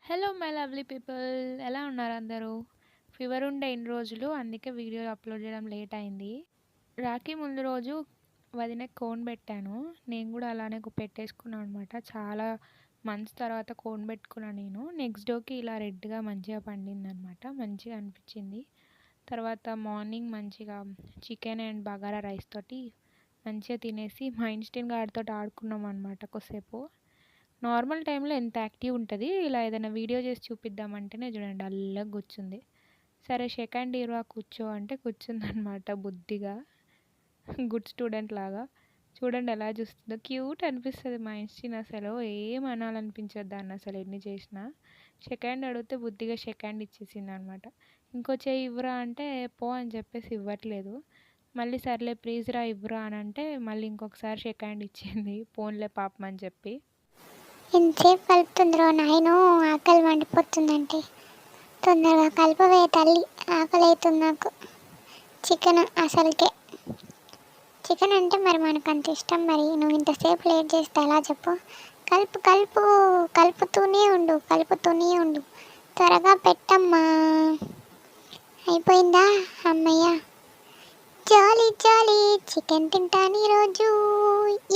Hello my lovely people, ఎలా ఉన్నారు అందరూ? ఫీవర్ ఉండే ఇన్ని రోజులు, అందుకే వీడియో అప్లోడ్ చేయడం లేట్ అయింది. రాఖీ ముందు రోజు వదినకి కోన్ పెట్టాను. నేను కూడా అలానే పెట్టేసుకున్నాను అనమాట. చాలా మంత్స్ తర్వాత కోన్ పెట్టుకున్నాను నేను. నెక్స్ట్ డేకి ఇలా రెడ్గా మంచిగా పండింది అనమాట. మంచిగా అనిపించింది. తర్వాత మార్నింగ్ మంచిగా చికెన్ అండ్ బగారా రైస్ తోటి మంచిగా తినేసి మా ఇన్స్టెంట్ గాడితో ఆడుకున్నాం అనమాట కొద్దిసేపు. నార్మల్ టైంలో ఎంత యాక్టివ్ ఉంటుంది, ఇలా ఏదైనా వీడియో చేసి చూపిద్దామంటేనే చూడండి అల్లగా కూర్చుంది. సరే సెకండ్ ఇయర్వా కూర్చో అంటే కూర్చుందనమాట బుద్ధిగా, గుడ్ స్టూడెంట్ లాగా. చూడండి ఎలా చూస్తుందో, క్యూట్ అనిపిస్తుంది మా ఇన్స్టిన్. అసలు ఏం అనాలనిపించదు దాన్ని అసలు ఎన్ని చేసినా. సెకండ్ అడిగితే బుద్ధిగా సెకండ్ ఇచ్చేసింది అనమాట. ఇంకో చెయ్యి ఇవ్వరా అంటే పో అని చెప్పేసి ఇవ్వట్లేదు. మళ్ళీ సర్లే ప్లీజ్ రా ఇవ్వరా అని అంటే మళ్ళీ ఇంకొకసారి సెకండ్ ఇచ్చింది, పోన్లే పాపం అని చెప్పి. ఎంతసేపు కలుపుతుందిరో నాయనో, ఆకలి మండిపోతుందంటే తొందరగా కలపవే తల్లి, ఆకలి అవుతుంది నాకు. చికెన్ అసలుకే చికెన్ అంటే మరి మనకు అంత ఇష్టం, మరి నువ్వు ఇంతసేపు లేట్ చేస్తే ఎలా చెప్పు? కలుపు కలుపు, కలుపుతూనే ఉండు, త్వరగా పెట్టమ్మా. అయిపోయిందా? అమ్మయ్య, జాలీ జాలీ, చికెన్ తింటాను ఈరోజు,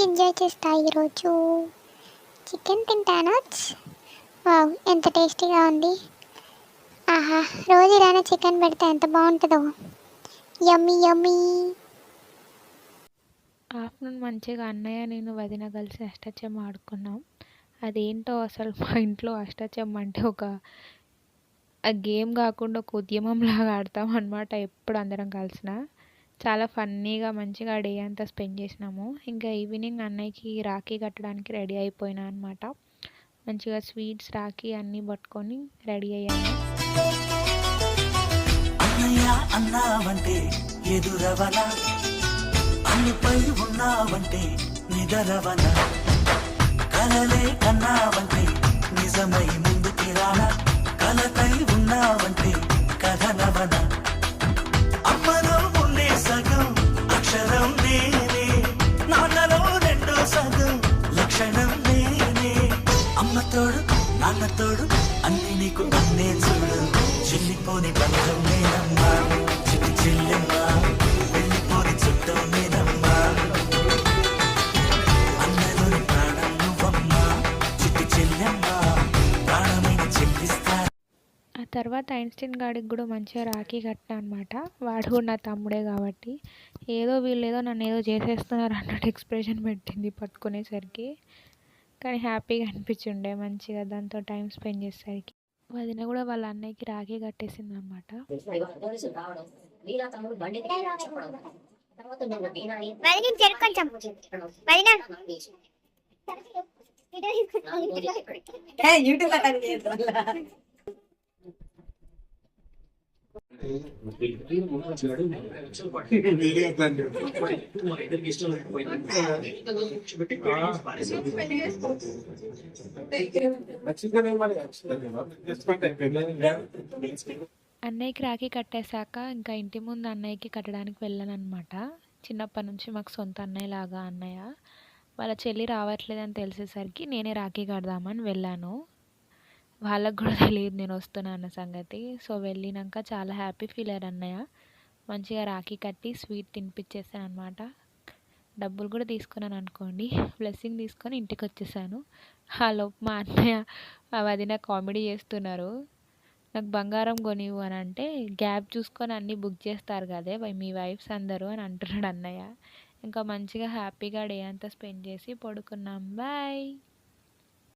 ఎంజాయ్ చేస్తా ఈరోజు. చికెన్ తింటాను. వావ్, ఎంత టేస్టీగా ఉంది. ఆహా, రోజు ఇలానే చికెన్ పెడితే ఎంత బాగుంటుందో. యమ్మీ యమ్మీ. ఆఫ్టర్నూన్ మంచిగా అన్నయ్య నేను వదిన కలిసి అష్టాచెమ్మ ఆడుకున్నాం. అదేంటో అసలు మా ఇంట్లో అష్టాచెమ్మ అంటే ఒక గేమ్ కాకుండా ఒక ఉద్యమం లాగా ఆడతాం అనమాట ఎప్పుడు అందరం కలిసిన. చాలా ఫన్నీగా మంచిగా డే అంతా స్పెండ్ చేసినాము. ఇంకా ఈవినింగ్ అన్నయ్యకి రాఖీ కట్టడానికి రెడీ అయిపోయినా అనమాట. మంచిగా స్వీట్స్ రాఖీ అన్నీ పట్టుకొని రెడీ అయ్యాను. అన్నయ్య అన్నావంటే ఎదురవన, అన్నిపై ఉన్నావంటే నిదరవన, కలలే కన్నావంటే నిజమై ముందుకి రానా, కలకై ఉన్నావంటే కథనవన. అమ్మలో ఉండే సగం అక్షరం నేనే, నాన్నలో రెండో సగం లక్షణం నేనే. అమ్మతోడు నాన్నతోడు అన్ని నీకు అన్నే చూడు, చెల్లిపోని బంధం నేనమ్మా, చిట్టి చెల్లెమ్మా, వెళ్ళిపోని చుట్టం నేనమ్మా. అన్నలోని ప్రాణం నువ్వమ్మా, చిట్టి చెల్లెమ్మా, ప్రాణమైన చెల్లిస్తా. ఆ తర్వాత ఐన్స్టీన్ గాడికి కూడా మంచిగా రాఖీ కట్టినా అనమాట. వాడు కూడా నా తమ్ముడే కాబట్టి వీళ్ళు నన్ను ఏదో చేసేస్తున్నారు అన్నట్టు ఎక్స్ప్రెషన్ పెట్టింది పట్టుకునేసరికి. కానీ హ్యాపీగా అనిపించుండే మంచిగా దాంతో టైం స్పెండ్ చేసేసరికి. వదిన కూడా వాళ్ళ అన్నయ్యకి రాఖీ కట్టేసింది అనమాట. అన్నయ్యకి రాఖీ కట్టేశాక ఇంకా ఇంటి ముందు అన్నయ్యకి కట్టడానికి వెళ్ళాను అనమాట. చిన్నప్పటి నుంచి మాకు సొంత అన్నయ్య లాగా అన్నయ్య. వాళ్ళ చెల్లి రావట్లేదని తెలిసేసరికి నేనే రాఖీ కడదామని వెళ్ళాను. వాళ్ళకు కూడా తెలియదు నేను వస్తున్నా అన్న సంగతి. సో వెళ్ళినాక చాలా హ్యాపీ ఫీల్ అయ్యారు అన్నయ్య. మంచిగా రాఖీ కట్టి స్వీట్ తినిపించేసాను అనమాట. డబ్బులు కూడా తీసుకున్నాను అనుకోండి. బ్లెస్సింగ్ తీసుకొని ఇంటికి వచ్చేసాను. లోపు మా అన్నయ్య వదిన కామెడీ చేస్తున్నారు. నాకు బంగారం కొనివ్వు అని అంటే, గ్యాప్ చూసుకొని అన్నీ బుక్ చేస్తారు కదే మీ వైఫ్స్ అందరూ అని అంటున్నాడు అన్నయ్య. ఇంకా మంచిగా హ్యాపీగా డే అంతా స్పెండ్ చేసి పడుకున్నాం. బాయ్.